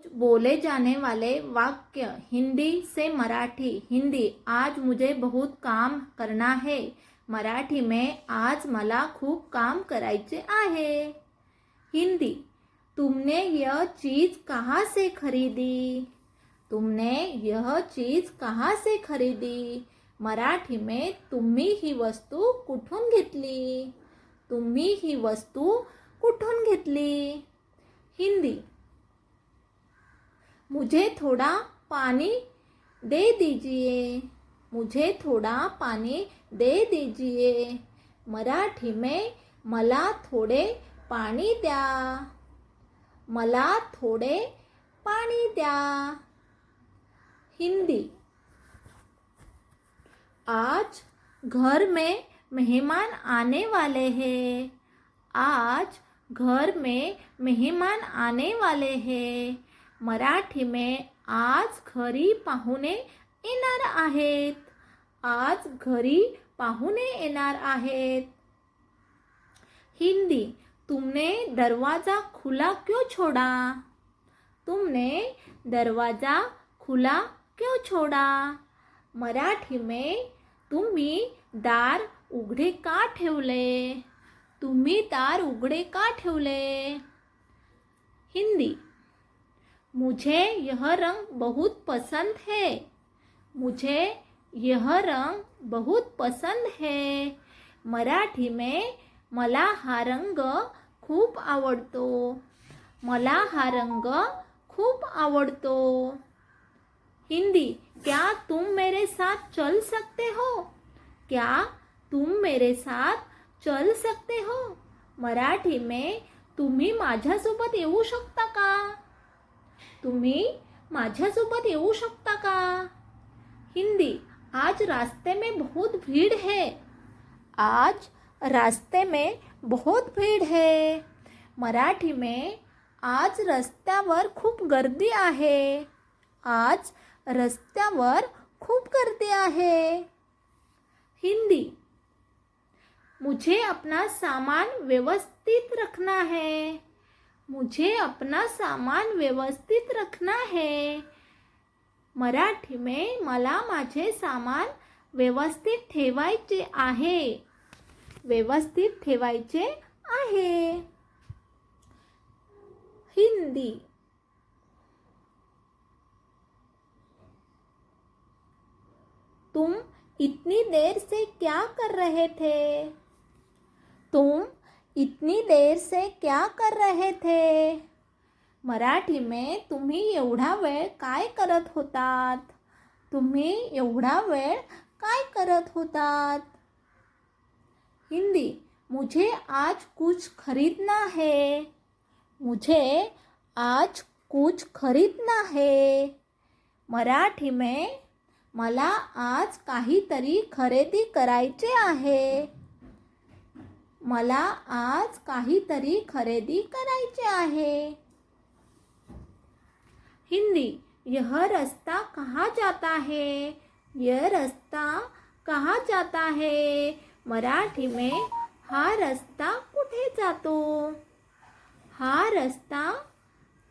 बोले जाने वाले वाक्य हिंदी से मराठी। हिंदी, आज मुझे बहुत काम करना है। मराठी में, आज मला खूप काम करायचे आहे। हिंदी, तुमने यह चीज कहाँ से खरीदी? तुमने यह चीज कहाँ से खरीदी? मराठी में, तुम्ही ही वस्तू कुठून घेतली? तुम्ही ही वस्तू कुठून घेतली? हिंदी, मुझे थोड़ा पानी दे दीजिए। मुझे थोड़ा पानी दे दीजिए। मराठी में, मला थोडे पाणी द्या। मला थोडे पाणी द्या। हिंदी, आज घर में मेहमान आने वाले हैं। आज घर में मेहमान आने वाले हैं। मराठी में, आज घरी पाहुणे येणार आहेत। आज घरी पाहुणे येणार आहेत। हिंदी, तुमने दरवाजा खुला क्यों छोड़ा? तुमने दरवाजा खुला क्यों छोड़ा? मराठी में, तुम्ही दार उघडे का ठेवले? तुम्ही दार उघडे का ठेवले? हिंदी, मुझे यह रंग बहुत पसंद है। मुझे यह रंग बहुत पसंद है। मराठी में, मला हा रंग खूप आवडतो। मला हा रंग खूप आवडतो। हिंदी, क्या तुम मेरे साथ चल सकते हो? क्या तुम मेरे साथ चल सकते हो? मराठी में, तुम्ही माझ्यासोबत येऊ शकता का? तुम्ही माझ्यासोबत येऊ शकता का? हिंदी, आज रास्ते में बहुत भीड़ है। आज रास्ते में बहुत भीड़ है। मराठी में, आज रस्त्यावर खूप गर्दी आहे। आज रस्त्यावर खूप गर्दी आहे। हिंदी, मुझे अपना सामान व्यवस्थित रखना है। मुझे अपना सामान व्यवस्थित रखना है। मराठी में, मला माझे सामान व्यवस्थित ठेवायचे आहे। व्यवस्थित ठेवायचे आहे। हिंदी, तुम इतनी देर से क्या कर रहे थे? तुम इतनी देर से क्या कर रहे थे? मराठी में, तुम्ही एवढा वेळ काय करत होतात? तुम्ही एवढा वेळ काय करत होतात? हिंदी, मुझे आज कुछ खरीदना है। मुझे आज कुछ खरीदना है। मराठी में, मला आज काहीतरी खरेदी करायचे आहे। मला आज काहीतरी खरेदी करायचे आहे। हिंदी, यह रास्ता कहाँ जाता है? यह रास्ता कहाँ जाता है? मराठी में, हा रस्ता कुठे जातो? हा रस्ता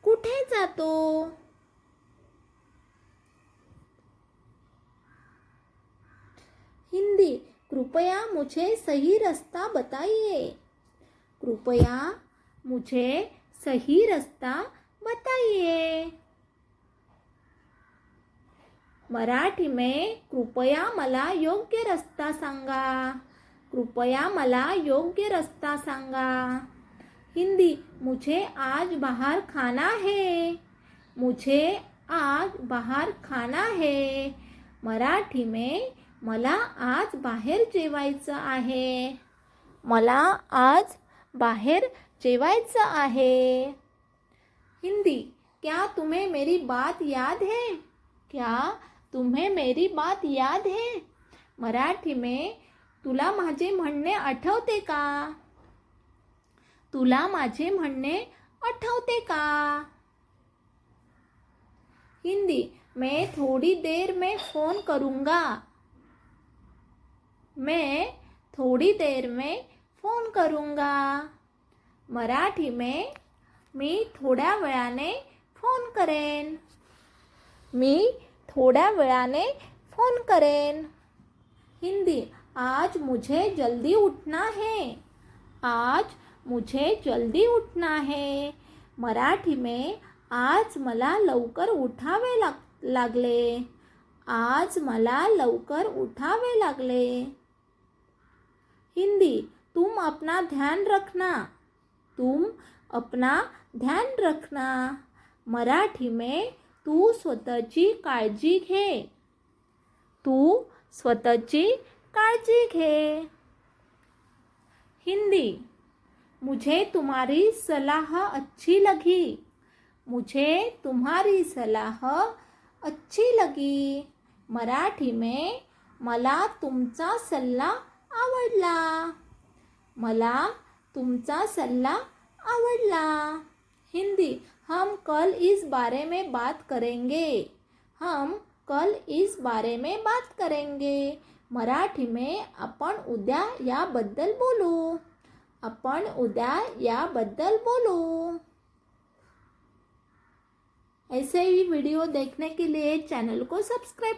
कुठे जातो? हिंदी, कृपया मुझे सही रास्ता बताइए। कृपया मुझे सही रास्ता बताइए। मराठी में, कृपया मला योग्य रस्ता सांगा। कृपया मला योग्य रस्ता सांगा। हिंदी, मुझे आज बाहर खाना है। मुझे आज बाहर खाना है। मराठी में, मला आज बाहेर जेवायचं आहे। मला आज बाहेर जेवायचं आहे। हिंदी, क्या तुम्हें मेरी बात याद है? क्या तुम्हें मेरी बात याद है? मराठी में, तुला माझे म्हणणे आठवते का? तुला माझे म्हणणे आठवते का? हिंदी, मैं थोड़ी देर में फ़ोन करूँगा। मैं थोड़ी देर में फ़ोन करूँगा। मराठी में, मी थोड्या वेळाने फोन करेन. मी थोड्या वेळाने फोन करेन. हिंदी. आज मुझे जल्दी उठना है. आज मुझे जल्दी उठना है. मराठी में आज मला लवकर उठावे लागले. आज मला लवकर उठावे लागले. हिंदी. तुम अपना ध्यान रखना. तुम अपना ध्यान रखना. मराठी में तू स्वतःची काळजी घे. तू स्वतःची काळजी घे. हिंदी. मुझे तुम्हारी सलाह अच्छी लगी. मुझे तुम्हारी सलाह अच्छी लगी. मराठी में मला तुमचा सल्ला आवडला. मला तुमचा सल्ला आवडला. हिंदी. हम कल इस बारे में बात करेंगे. हम कल इस बारे में बात करेंगे. मराठी में आपण उद्या याबद्दल बोलू. आपण उद्या याबद्दल बोलू. ऐसे ही वीडियो देखने के लिए चैनल को सब्सक्राइब